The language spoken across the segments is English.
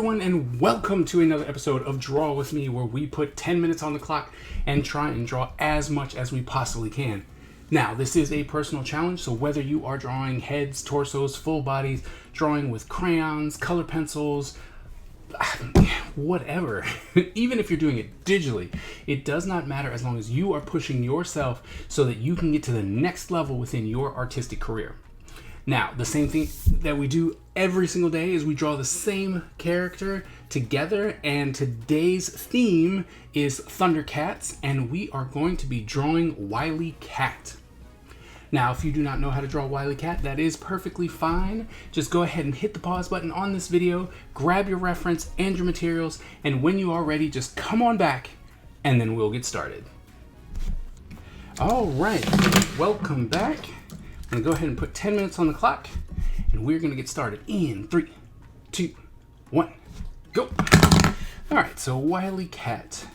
everyone, and welcome to another episode of Draw With Me, where we put 10 minutes on the clock and try and draw as much as we possibly can. Now, this is a personal challenge, so whether you are drawing heads, torsos, full bodies, drawing with crayons, color pencils, whatever, even if you're doing it digitally, it does not matter as long as you are pushing yourself so that you can get to the next level within your artistic career. Now, the same thing that we do every single day is we draw the same character together, and today's theme is Thundercats, and we are going to be drawing wilykat. Now, if you do not know how to draw wilykat, that is perfectly fine. Just go ahead and hit the pause button on this video, grab your reference and your materials, and when you are ready, just come on back, and then we'll get started. All right, welcome back. I'm gonna go ahead and put 10 minutes on the clock, and we're gonna get started in 3, 2, 1, go. All right, so wilykat,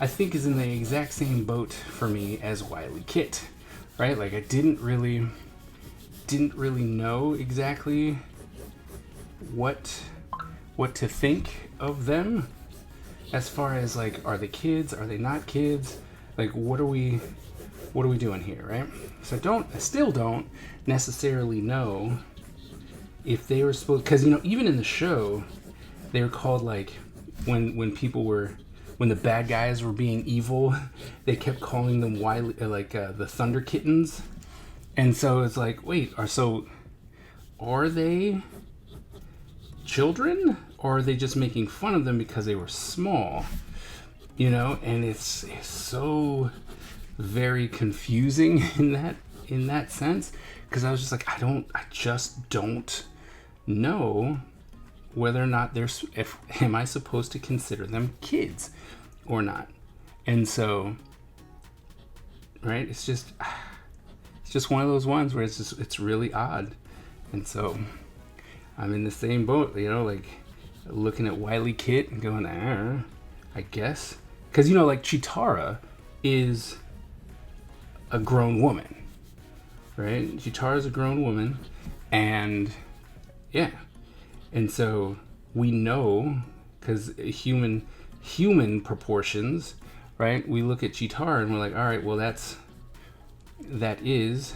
I think, is in the exact same boat for me as wilykit, right? Like, I didn't really know exactly what to think of them as far as, like, are they kids, are they not kids, like, what are we doing here, right? So I still don't necessarily know if they were supposed, because, even in the show, they were called, like, when the bad guys were being evil, they kept calling them the Thunder Kittens. And so it's like, wait, are they children, or are they just making fun of them because they were small? And it's so very confusing in that sense, because I was just like, I just don't know whether or not am I supposed to consider them kids or not. And so, right, it's just one of those ones where it's really odd. And so I'm in the same boat, like looking at wilykat and going, I guess, because like Chitara is a grown woman, right? Chitara's a grown woman, and yeah, and so we know, because human proportions, right? We look at Chitara and we're like, all right, well, that is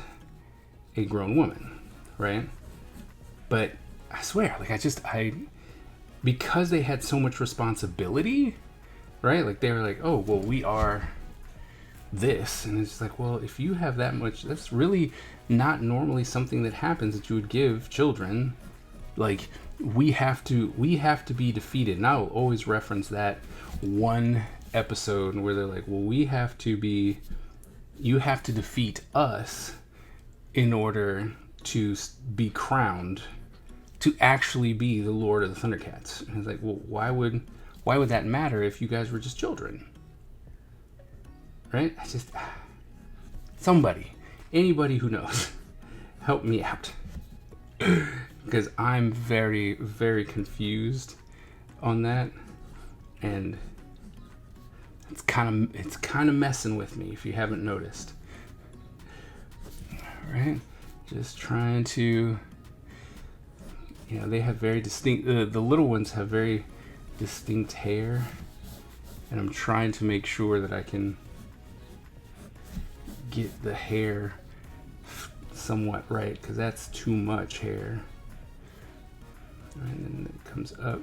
a grown woman, right? But I swear, like, because they had so much responsibility, right? Like, they were like, oh, well, we are this, and it's like, well, if you have that much, that's really not normally something that happens, that you would give children. Like, we have to be defeated. And I'll always reference that one episode where they're like, well, you have to defeat us in order to be crowned to actually be the Lord of the Thundercats. And it's like, well, why would that matter if you guys were just children? Right? Anybody who knows, help me out, because I'm very, very confused on that, and it's kind of messing with me, if you haven't noticed. All right, just trying to, they have very distinct. The little ones have very distinct hair, and I'm trying to make sure that I can get the hair somewhat right, because that's too much hair. And then it comes up,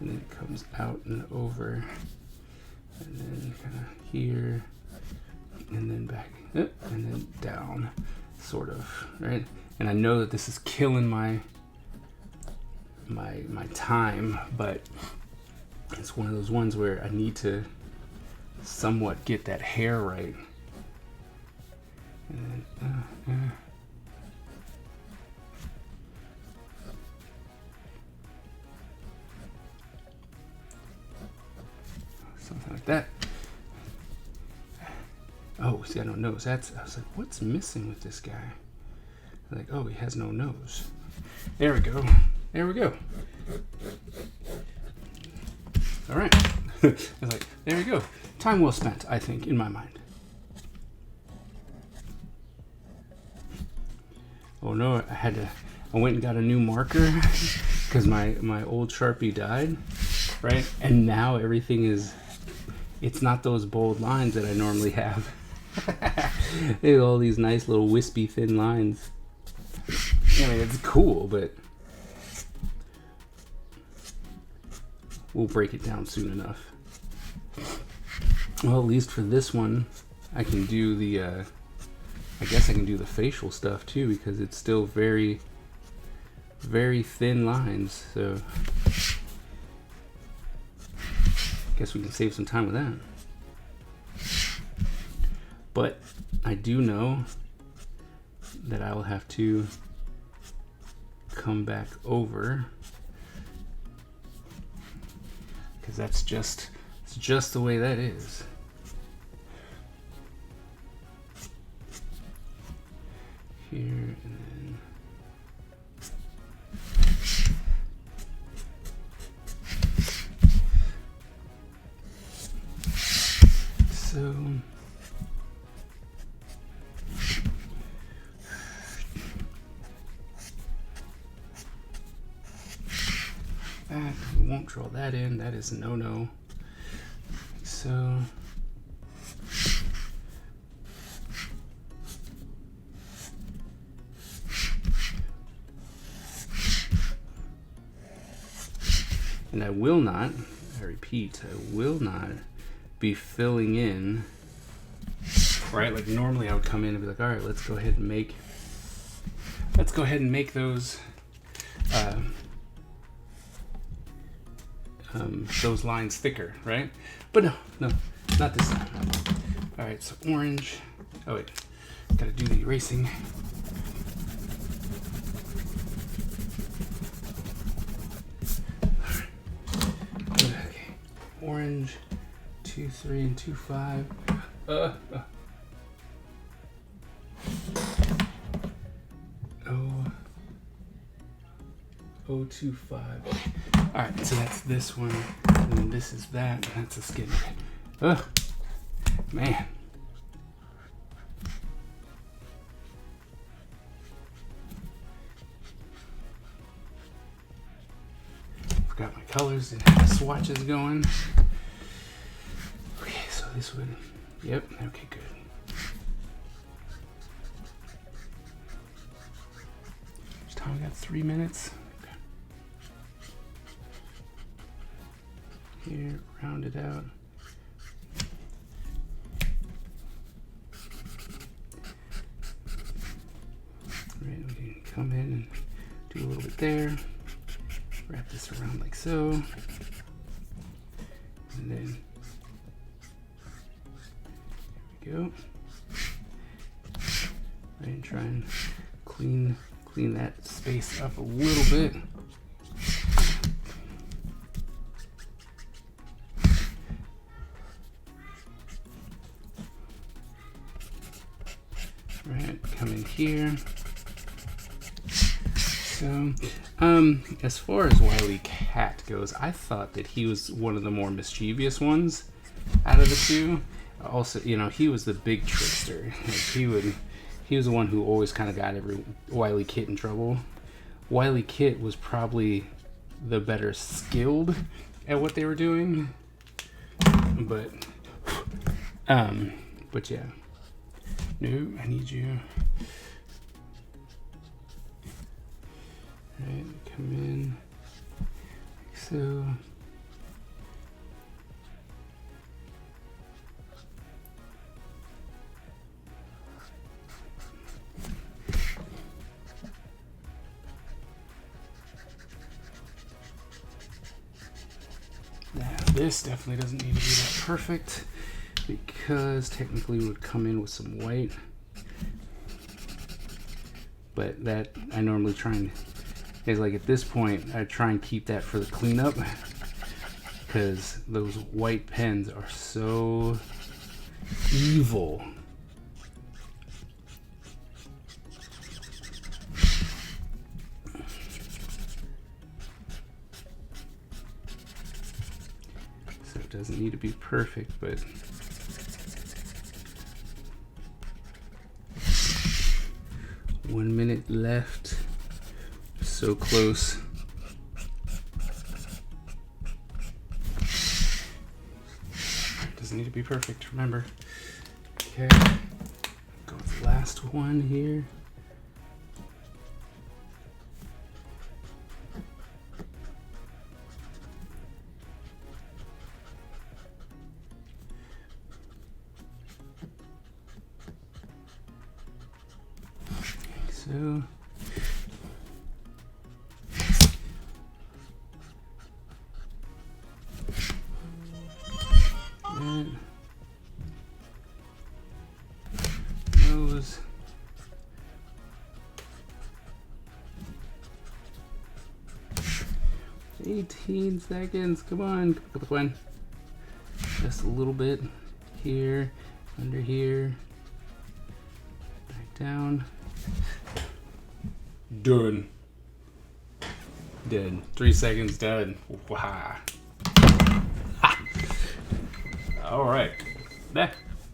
and then it comes out and over, and then kind of here, and then back, and then down, sort of, right? And I know that this is killing my time, but it's one of those ones where I need to somewhat get that hair right. And then, something like that. Oh, see, I don't know. I was like, what's missing with this guy? Like, oh, he has no nose. There we go. All right. I was like, there we go. Time well spent, I think, in my mind. Oh no, I went and got a new marker because my old Sharpie died, right? And now everything is, it's not those bold lines that I normally have. They have all these nice little wispy thin lines. I mean, it's cool, but we'll break it down soon enough. Well, at least for this one, I can do the, I guess I can do the facial stuff too, because it's still very, very thin lines. So I guess we can save some time with that. But I do know that I will have to come back over, because that's just, it's just the way that is. Here and then so that, we won't draw that in, that is a no-no. So and I will not, I repeat, I will not be filling in, right? Like normally I would come in and be like, all right, let's go ahead and make those lines thicker, right? But no, not this time. All right, so orange. Oh wait, gotta do the erasing. Okay, orange, 2, 3, and 2, 5. 025. All right, so that's this one, and then this is that, and that's a skin. Ugh, man. Forgot my colors and have swatches going. Okay, so this would, yep, okay, good. Time we got 3 minutes. Here, round it out. Right, we can come in and do a little bit there. Wrap this around like so. And then, here we go. Right, and try and clean that space up a little bit. Right, come in here. So, as far as wilykat goes, I thought that he was one of the more mischievous ones out of the two. Also, you know, he was the big trickster. Like he was the one who always kind of got every wilykat in trouble. Wilykat was probably the better skilled at what they were doing, but yeah. No, I need you. All right, come in like so. Now, this definitely doesn't need to be that perfect, because technically we would come in with some white, but that I normally try and, is like at this point I try and keep that for the cleanup, because those white pens are so evil. So it doesn't need to be perfect, but .1 minute left. So close. need to be perfect, remember. Okay, go with the last one here. So nose. "18 seconds, come on, pick up one. Just a little bit here, under here, back down. Done. Dead. 3 seconds, done. Wow. All right. All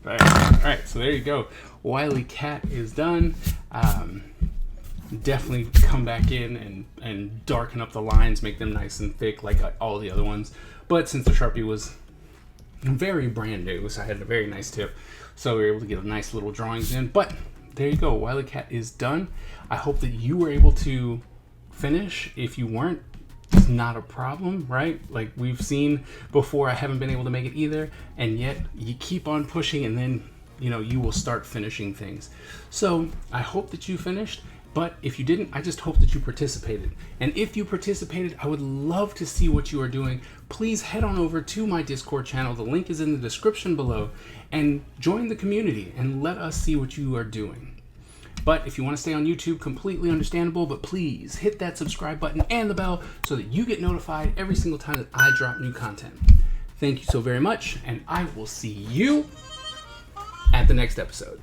right, so there you go. Wilykat is done. Definitely come back in and darken up the lines, make them nice and thick like all the other ones. But since the Sharpie was very brand new, so I had a very nice tip, so we were able to get a nice little drawings in. But there you go, wilykat is done. I hope that you were able to finish. If you weren't, it's not a problem, right? Like we've seen before, I haven't been able to make it either, and yet you keep on pushing, and then you will start finishing things. So I hope that you finished, but if you didn't, I just hope that you participated. And if you participated, I would love to see what you are doing. Please head on over to my Discord channel. The link is in the description below, and join the community and let us see what you are doing. But if you want to stay on YouTube, completely understandable, but please hit that subscribe button and the bell so that you get notified every single time that I drop new content. Thank you so very much, and I will see you at the next episode.